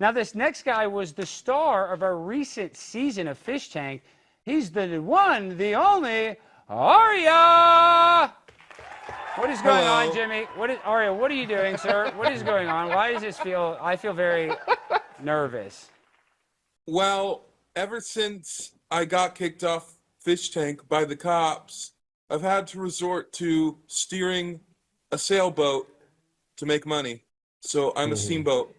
Now, this next guy was the star of a recent season of Fish Tank. He's the one, the only, Arya! What is going on, Jimmy? Arya, what are you doing, sir? What is going on? Why does this feel, I feel very nervous. Well, ever since I got kicked off Fish Tank by the cops, I've had to resort to steering a sailboat to make money. So I'm a steamboat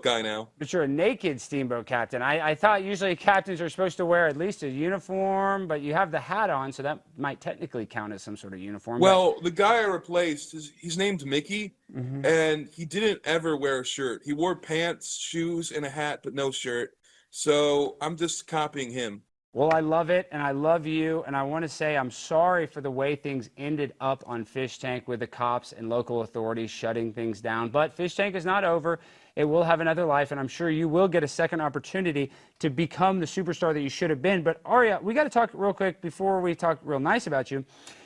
guy now. But you're a naked steamboat captain. I thought usually captains are supposed to wear at least a uniform, but you have the hat on, so that might technically count as some sort of uniform. Well, the guy I replaced, he's named Mickey, and he didn't ever wear a shirt. He wore pants, shoes, and a hat, but no shirt. So I'm just copying him. Well, I love it, and I love you, and I want to say I'm sorry for the way things ended up on Fish Tank with the cops and local authorities shutting things down. But Fish Tank is not over. It will have another life, and I'm sure you will get a second opportunity to become the superstar that you should have been. But, Arya, we got to talk real quick before we talk real nice about you.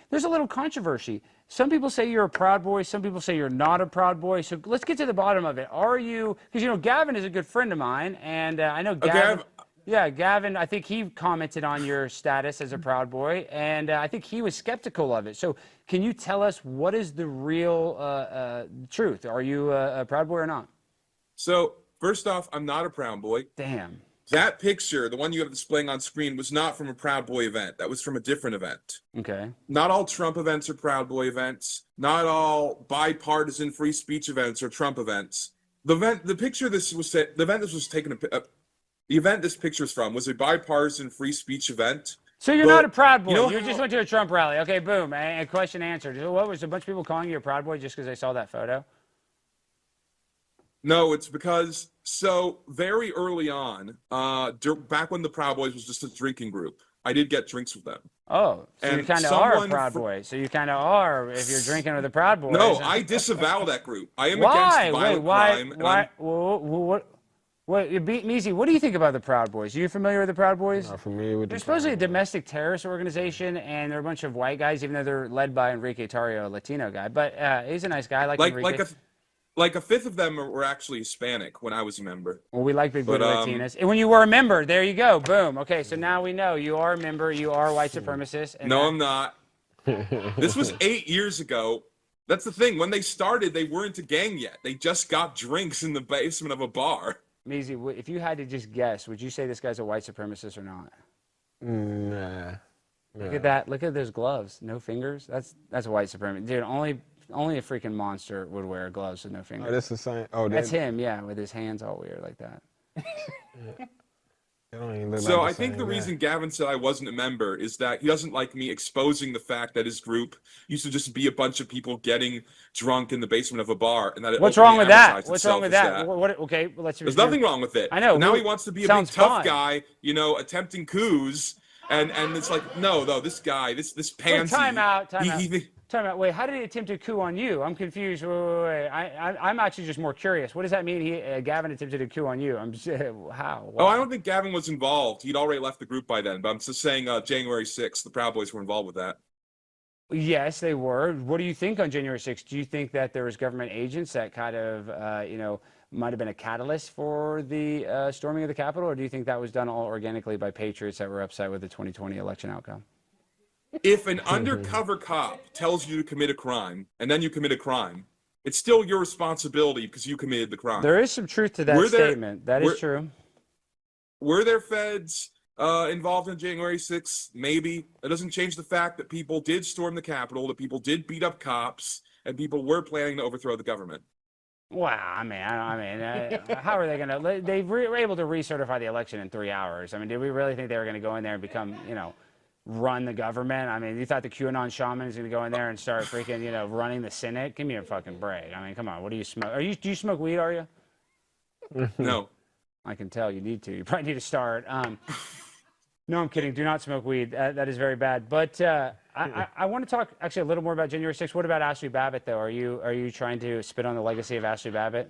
There's a little controversy. Some people say you're a proud boy. Some people say you're not a proud boy. So let's get to the bottom of it. Are you – because, you know, Gavin is a good friend of mine, and I know Gavin – Yeah, Gavin, I think he commented on your status as a Proud Boy, and I think he was skeptical of it. So can you tell us what is the real truth? Are you a Proud Boy or not? So, first off, I'm not a Proud Boy. Damn. That picture, the one you have displaying on screen, was not from a Proud Boy event. That was from a different event. Okay. Not all Trump events are Proud Boy events. Not all bipartisan free speech events are Trump events. The event this picture's from was a bipartisan free speech event. So you're not a Proud Boy. You just went to a Trump rally. Okay, boom. A question answered. What was a bunch of people calling you a Proud Boy just because they saw that photo? No, it's because very early on, back when the Proud Boys was just a drinking group, I did get drinks with them. Oh, so you kind of are a Proud Boy. So you kind of are if you're drinking with the Proud Boys. No, I disavow that group. I am against violent crime. Why? What, Meezy, what do you think about the Proud Boys? Are you familiar with the Proud Boys? Not familiar with They're supposedly a domestic terrorist organization, and they're a bunch of white guys, even though they're led by Enrique Tarrio, a Latino guy. But he's a nice guy. I like Enrique. Like a fifth of them were actually Hispanic when I was a member. Well, we like big booty Latinas. And when you were a member, there you go. Boom. Okay, so now we know you are a member. You are a white supremacist. And no, I'm not. This was 8 years ago. That's the thing. When they started, they weren't a gang yet. They just got drinks in the basement of a bar. Meezy, if you had to just guess, would you say this guy's a white supremacist or not? Nah. Look at that. Look at those gloves. No fingers. That's a white supremacist. Dude, only a freaking monster would wear gloves with no fingers. Oh, that's the same. Oh, that's him, yeah, with his hands all weird like that. So I think the reason Gavin said I wasn't a member is that he doesn't like me exposing the fact that his group used to just be a bunch of people getting drunk in the basement of a bar, and that it What's wrong with that? What's wrong with that? Okay, let's. There's nothing wrong with it. I know. Now he wants to be a big tough guy, you know, attempting coups, and it's like no, this guy, this pansy. Time out. Time out. Wait, how did he attempt a coup on you? I'm confused. Wait. I'm actually just more curious. What does that mean? Gavin attempted a coup on you. I'm just how? Why? Oh, I don't think Gavin was involved. He'd already left the group by then. But I'm just saying, January 6th, the Proud Boys were involved with that. Yes, they were. What do you think on January 6th? Do you think that there was government agents that kind of, might have been a catalyst for the storming of the Capitol, or do you think that was done all organically by patriots that were upset with the 2020 election outcome? If an undercover cop tells you to commit a crime, and then you commit a crime, it's still your responsibility because you committed the crime. There is some truth to that statement. That is true. Were there feds involved in January 6th? Maybe. That doesn't change the fact that people did storm the Capitol, that people did beat up cops, and people were planning to overthrow the government. Wow, I mean, how are they going to? They were able to recertify the election in 3 hours. I mean, did we really think they were going to go in there and become, run the government? I mean, you thought the QAnon shaman is going to go in there and start freaking, running the Senate? Give me a fucking break. I mean, come on. What do you smoke? Do you smoke weed, Arya? No. I can tell you need to. You probably need to start. No, I'm kidding. Do not smoke weed. That is very bad. But I want to talk actually a little more about January 6th. What about Ashley Babbitt, though? Are you trying to spit on the legacy of Ashley Babbitt?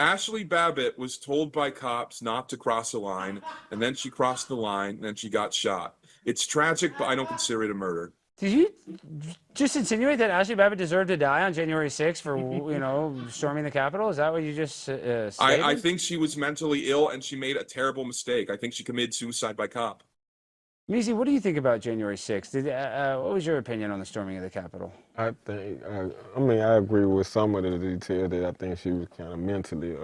Ashley Babbitt was told by cops not to cross a line, and then she crossed the line, and then she got shot. It's tragic, but I don't consider it a murder. Did you just insinuate that Ashley Babbitt deserved to die on January 6th for, storming the Capitol? Is that what you just stated? I think she was mentally ill and she made a terrible mistake. I think she committed suicide by cop. Meezy, what do you think about January 6th? What was your opinion on the storming of the Capitol? I think, I mean, I agree with some of the details that I think she was kind of mentally,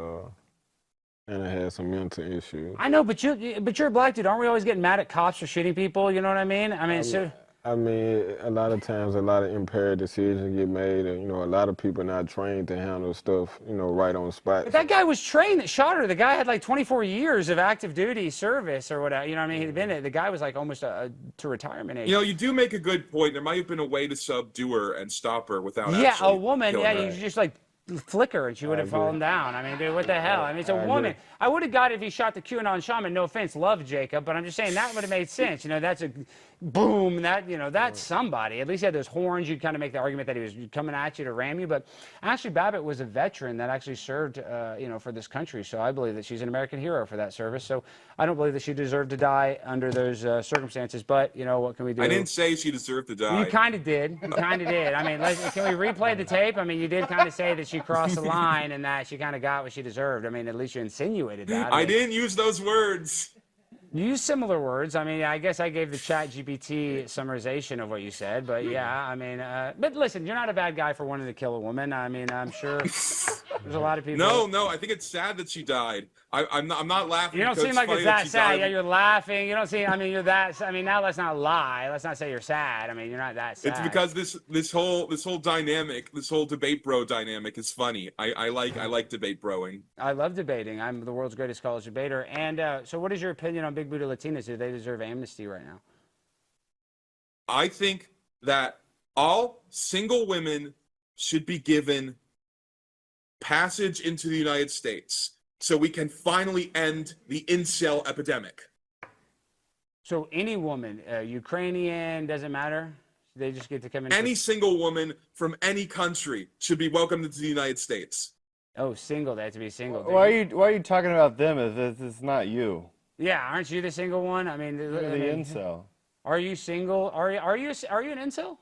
and I had some mental issues. I know, but you're a black dude. Aren't we always getting mad at cops for shooting people? You know what I mean? I mean, I mean, a lot of times, a lot of impaired decisions get made, and a lot of people not trained to handle stuff, right on the spot. But that guy was trained that shot her. The guy had like 24 years of active duty service or whatever. You know what I mean? He'd been the guy was like almost to retirement age. You do make a good point. There might have been a way to subdue her and stop her without Yeah, actually a woman. killing Yeah, her. you just like flicker and she would have fallen down. I mean, dude, what the hell? I mean, it's a woman. I would have got it if he shot the QAnon shaman. No offense, love Jacob, but I'm just saying that would have made sense. That's a boom. That's somebody. At least he had those horns. You'd kind of make the argument that he was coming at you to ram you. But Ashley Babbitt was a veteran that actually served, for this country. So I believe that she's an American hero for that service. So I don't believe that she deserved to die under those circumstances. But what can we do? I didn't say she deserved to die. You kind of did. You kind of did. I mean, can we replay the tape? I mean, you did kind of say that she crossed the line and that she kind of got what she deserved. I mean, at least you insinuated that. I didn't use those words. You used similar words. I mean, I guess I gave the chat GPT summarization of what you said, but yeah, I mean, but listen, you're not a bad guy for wanting to kill a woman. I mean, I'm sure there's a lot of people. No, I think it's sad that she died. I'm not laughing. You don't because seem like funny it's that that she sad. died. Yeah, you're laughing. You don't seem. I mean, you're that. I mean, now let's not lie. Let's not say you're sad. I mean, you're not that sad. It's because this whole dynamic, this whole debate bro dynamic is funny. I like debate broing. I love debating. I'm the world's greatest college debater. And so, what is your opinion on big booty Latinas? Do they deserve amnesty right now? I think that all single women should be given passage into the United States so we can finally end the incel epidemic. So any woman, Ukrainian, doesn't matter? They just get to come in? Any single woman from any country should be welcomed into the United States. Oh, single. They have to be single. Why are you talking about them if it's not you? Yeah, aren't you the single one? I mean, You're the incel. Are you single? Are you an incel?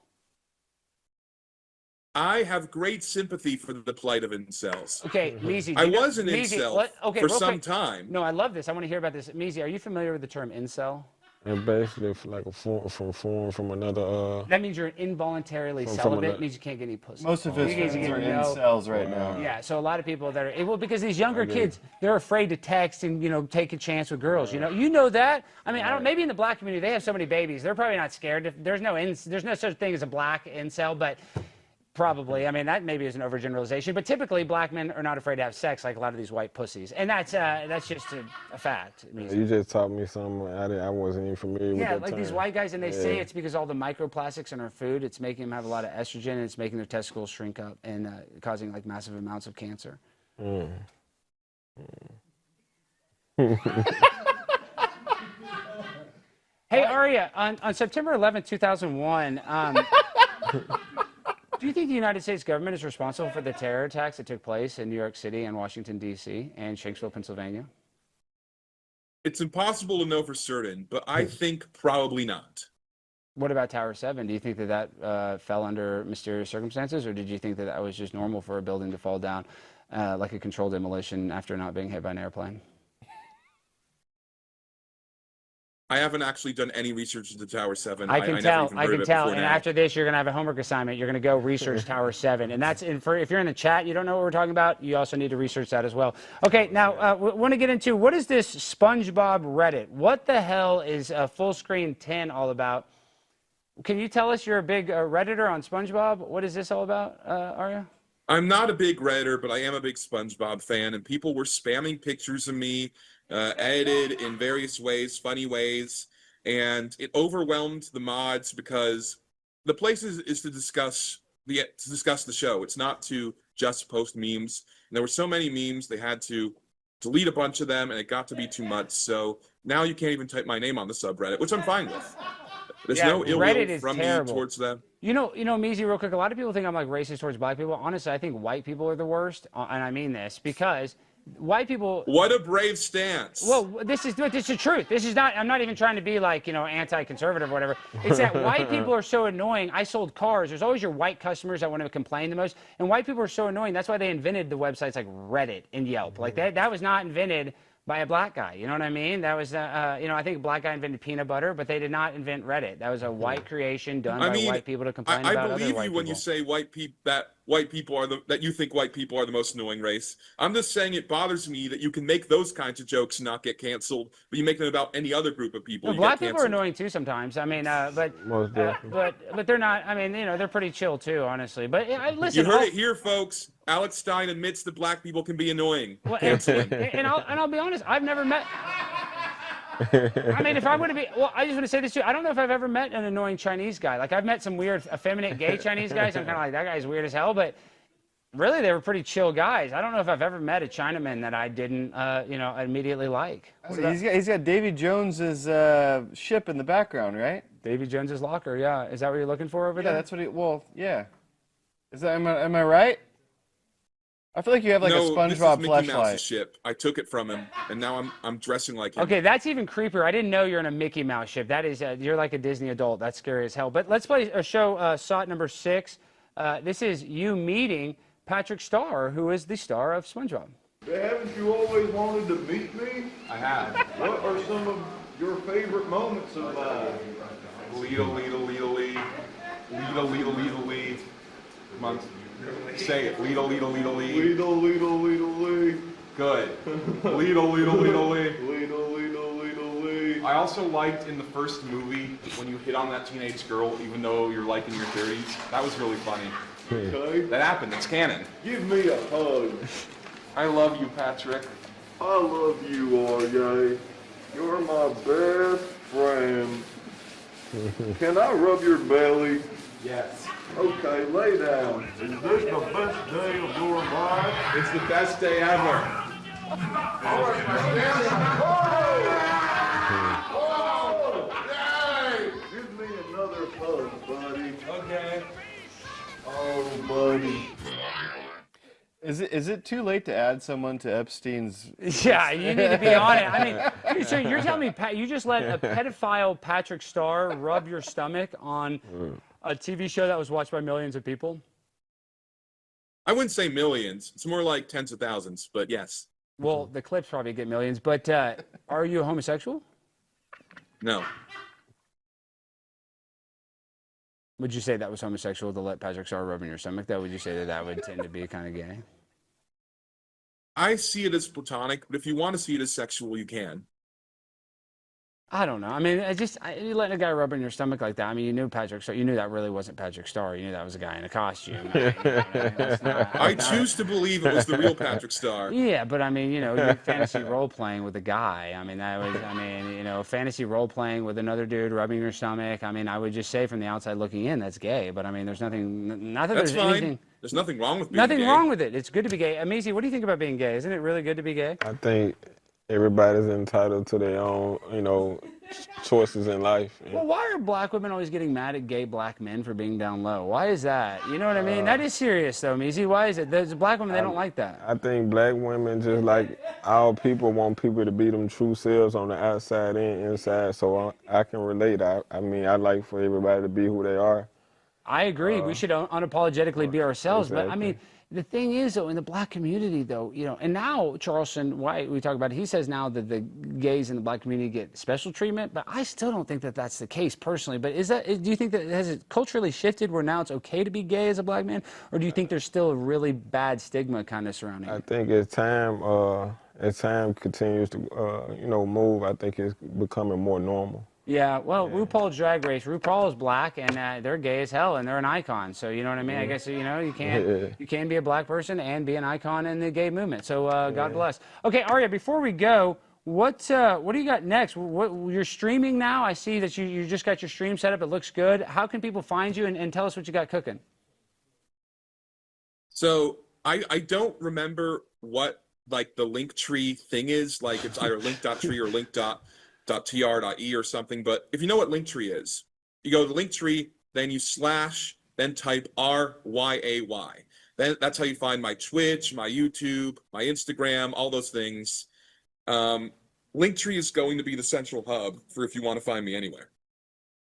I have great sympathy for the plight of incels. Okay, Meezy. I was an incel for some time. No, I love this. I want to hear about this. Meezy, are you familiar with the term incel? And basically, like a form from another. That means you're involuntarily celibate. It means you can't get any pussy. Most of his friends are incels right now. Yeah, so a lot of people that are because these younger kids, they're afraid to text and take a chance with girls. You know that. I mean, I don't. Maybe in the black community they have so many babies, they're probably not scared. There's no such thing as a black incel, but. Probably. I mean, that maybe is an overgeneralization, but typically black men are not afraid to have sex like a lot of these white pussies, and that's just a fact. You just taught me something I wasn't even familiar with. Yeah, that like term. these white guys, and they say it's because all the microplastics in our food, it's making them have a lot of estrogen, and it's making their testicles shrink up and causing like massive amounts of cancer. Hey, Arya, on September 11th, 2001, do you think the United States government is responsible for the terror attacks that took place in New York City and Washington, D.C. and Shanksville, Pennsylvania? It's impossible to know for certain, but I think probably not. What about Tower 7? Do you think that fell under mysterious circumstances, or did you think that was just normal for a building to fall down like a controlled demolition after not being hit by an airplane? I haven't actually done any research into Tower 7. I can tell. And now. after this, you're going to have a homework assignment. You're going to go research Tower 7. And if you're in the chat, you don't know what we're talking about, you also need to research that as well. Okay, now, we want to get into what is this SpongeBob Reddit? What the hell is Full Screen 10 all about? Can you tell us you're a big Redditor on SpongeBob? What is this all about, Arya? I'm not a big Redditor, but I am a big SpongeBob fan, and people were spamming pictures of me, edited in various ways, funny ways, and it overwhelmed the mods because the place is to discuss the show. It's not to just post memes. And there were so many memes, they had to delete a bunch of them, and it got to be too much. So now you can't even type my name on the subreddit, which I'm fine with. There's no ill will from me towards them. You know, Meezy, real quick, a lot of people think I'm like racist towards black people. Honestly, I think white people are the worst, and I mean this because white people. What a brave stance. Well, this is the truth. This is not. I'm not even trying to be like anti-conservative or whatever. It's that white people are so annoying. I sold cars. There's always your white customers that want to complain the most, and white people are so annoying. That's why they invented the websites like Reddit and Yelp. Like that was not invented by a black guy. You know what I mean? That was, I think a black guy invented peanut butter, but they did not invent Reddit. That was a white creation done by white people to complain about other white people. I believe you when you say that you think white people are the most annoying race. I'm just saying it bothers me that you can make those kinds of jokes and not get canceled, but you make them about any other group of people. Well, black people are annoying too sometimes. I mean, but they're not. I mean, they're pretty chill too, honestly. But listen, you heard it here, folks. Alex Stein admits that black people can be annoying. Well, and I'll be honest. I've never met. I mean, if I were to be, I just want to say this too. I don't know if I've ever met an annoying Chinese guy. Like I've met some weird, effeminate gay Chinese guys. I'm kind of like, that guy's weird as hell. But really, they were pretty chill guys. I don't know if I've ever met a Chinaman that I didn't, immediately like. He's got Davy Jones's ship in the background, right? Davy Jones's locker. Yeah, is that what you're looking for over there? Yeah, that's what he. Well, yeah. Is that am I right? I feel like you have like a SpongeBob flashlight. Ship. I took it from him, and now I'm dressing like him. Okay, that's even creepier. I didn't know you're in a Mickey Mouse ship. That is, you're like a Disney adult. That's scary as hell. But let's play a show, SOT number 6. This is you meeting Patrick Star, who is the star of SpongeBob. Haven't you always wanted to meet me? I have. What are some of your favorite moments of mine? Lead. Come on. Say it. Lead. Good. Lead. I also liked in the first movie when you hit on that teenage girl, even though you're like in your 30s. That was really funny. Okay. That happened. It's canon. Give me a hug. I love you, Patrick. I love you, Aryeh. You're my best friend. Can I rub your belly? Yes. Okay, lay down. Is this the best day of your life? It's the best day ever. Give me another hug, buddy. Okay. Oh, buddy. Is it too late to add someone to Epstein's? Yeah, you need to be on it. I mean, so you're telling me you just let a pedophile Patrick Star rub your stomach on a TV show that was watched by millions of people? I wouldn't say millions. It's more like tens of thousands, but yes. Well, the clips probably get millions, but are you a homosexual? No. Would you say that was homosexual to let Patrick Star rub in your stomach, though? Would you say that would tend to be kind of gay? I see it as platonic, but if you want to see it as sexual, you can. I don't know. I mean, you letting a guy rub in your stomach like that. I mean, you knew Patrick Star. You knew that really wasn't Patrick Star. You knew that was a guy in a costume. I choose to believe it was the real Patrick Star. Yeah, but I mean, you're fantasy role playing with a guy. I mean, fantasy role playing with another dude rubbing your stomach. I mean, I would just say from the outside looking in, that's gay. But I mean, there's nothing. Not that That's there's fine. anything. There's nothing wrong with being Nothing gay. wrong with it. It's good to be gay. Amazie, what do you think about being gay? Isn't it really good to be gay? I think everybody's entitled to their own, choices in life. Well, why are black women always getting mad at gay black men for being down low? Why is that? You know what I mean? That is serious, though, Amazie. Why is it? There's black women, they don't like that. I think black women, just like our people, want people to be them true selves on the outside and inside. So I can relate. I mean, I like for everybody to be who they are. I agree. We should unapologetically be ourselves. Exactly. But I mean, the thing is, though, in the black community, though, and now Charleston White, we talk about it, he says now that the gays in the black community get special treatment, but I still don't think that that's the case personally. But do you think that has it culturally shifted where now it's okay to be gay as a black man, or do you think there's still a really bad stigma kind of surrounding it? I think as time continues to move, I think it's becoming more normal. Yeah, well, RuPaul's Drag Race, RuPaul is black, and they're gay as hell, and they're an icon. So you know what I mean? I guess you can be a black person and be an icon in the gay movement. So God bless. Okay, Arya, before we go, what do you got next? You're streaming now. I see that you just got your stream set up. It looks good. How can people find you and tell us what you got cooking? So I don't remember what like the Linktree thing is. Like it's either link.tree or link.tr.e or something. But if you know what Linktree is, you go to Linktree, then you /, then type RYAY. That's how you find my Twitch, my YouTube, my Instagram, all those things. Linktree is going to be the central hub for if you want to find me anywhere.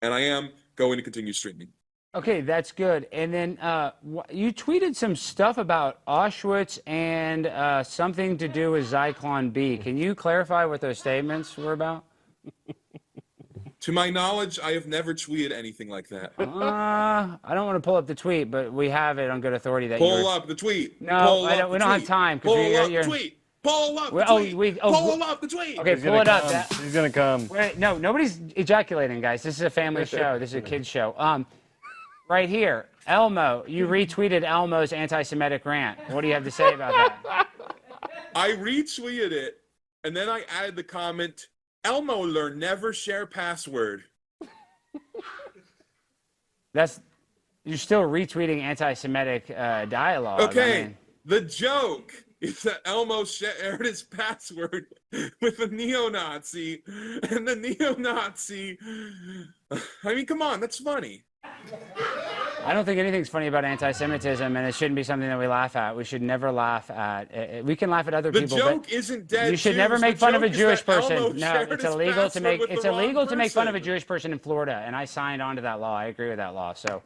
And I am going to continue streaming. Okay, that's good. And then you tweeted some stuff about Auschwitz and something to do with Zyklon B. Can you clarify what those statements were about? To my knowledge, I have never tweeted anything like that. I don't want to pull up the tweet, but we have it on good authority that Pull up the tweet. No, we don't have time. Pull up the tweet. Pull up the tweet. Pull up the tweet. Okay, pull it up. He's gonna come. Wait, no, nobody's ejaculating, guys. This is a family show. This is a kids show. Right here, Elmo. You retweeted Elmo's anti-Semitic rant. What do you have to say about that? I retweeted it, and then I added the comment, Elmo learn never share password. You're still retweeting anti-Semitic dialogue. Okay, I mean, the joke is that Elmo shared his password with a neo-Nazi, and the neo-Nazi, I mean, come on, that's funny. I don't think anything's funny about anti-Semitism, and it shouldn't be something that we laugh at. We should never laugh at. We can laugh at other people. The joke but isn't dead. You should Jews. never make The fun of a joke is Jewish that Elmo person. No, shared it's his illegal to password make with it's the wrong illegal to make fun of a person. Jewish person in Florida, and I signed on to that law. I agree with that law. So,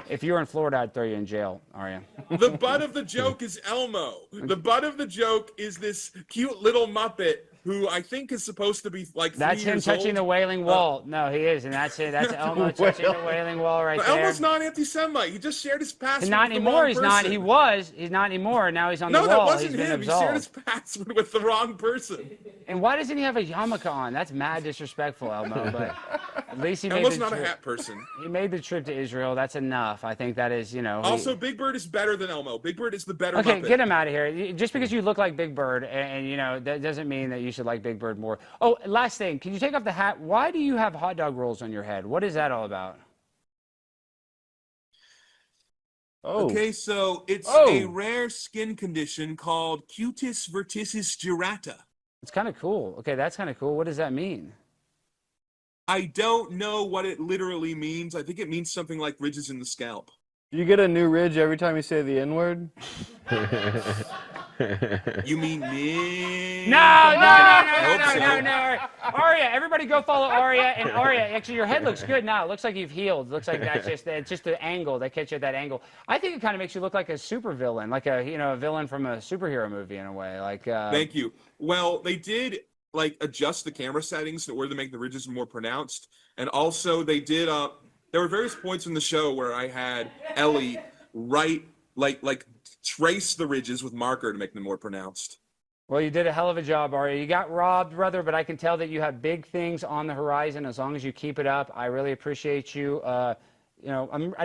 if you were in Florida, I'd throw you in jail, Arya. The butt of the joke is Elmo. The butt of the joke is this cute little Muppet who I think is supposed to be like 3 That's him years touching old. the Wailing Wall. No, he is, and that's it. That's Elmo touching the Wailing Wall right But there. Elmo's not anti-Semite. He just shared his password. Not with the anymore. wrong He's not. person. He was. He's not anymore. Now he's on No, the that wall. wasn't He's been him. He shared his absolved. password with the wrong person. And why doesn't he have a yarmulke on? That's mad disrespectful, Elmo. But at least he made Elmo's the not a trip. hat person. He made the trip to Israel. That's enough. I think that is, Also, Big Bird is better than Elmo. Big Bird is the better Okay, Muppet. get him out of here. Just because you look like Big Bird, and that doesn't mean that you should like Big Bird more. Oh, last thing. Can you take off the hat? Why do you have hot dog rolls on your head? What is that all about? Oh. Okay, so it's a rare skin condition called cutis verticis gyrata. It's kind of cool. Okay, that's kind of cool. What does that mean? I don't know what it literally means. I think it means something like ridges in the scalp. You get a new ridge every time you say the N-word? You mean me? No. Arya, everybody go follow Arya. And Arya, actually, your head looks good now. It looks like you've healed. It looks like it's just the angle. They catch you at that angle. I think it kind of makes you look like a super villain, like a villain from a superhero movie in a way. Like. Thank you. Well, they did adjust the camera settings to where to make the ridges more pronounced, and also they did. There were various points in the show where I had Ellie write trace the ridges with marker to make them more pronounced. Well, you did a hell of a job, Arya. You got robbed, brother, but I can tell that you have big things on the horizon. As long as you keep it up, I really appreciate you. I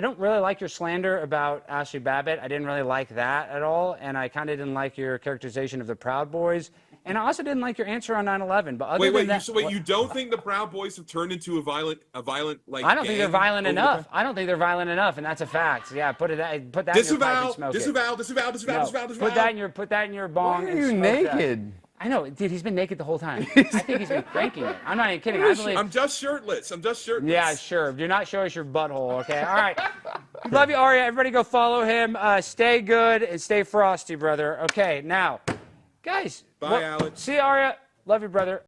don't really like your slander about Ashley Babbitt. I didn't really like that at all, and I kind of didn't like your characterization of the Proud Boys. And I also didn't like your answer on 9/11. But other than that, you don't think the Proud Boys have turned into a violent like? I don't think they're violent gang enough. I don't think they're violent enough, and that's a fact. Yeah, put that in your pipe and smoke it. Disavow. Put that in your bong. Why are and you smoke naked? That. I know, dude. He's been naked the whole time. I think he's been cranking it. I'm not even kidding. I believe. I'm just shirtless. Yeah, sure. Do not show us your butthole, okay? All right. Love you, Arya. Everybody go follow him. Stay good and stay frosty, brother. Okay, now, guys. Bye, Alex. See you, Arya. Love you, brother.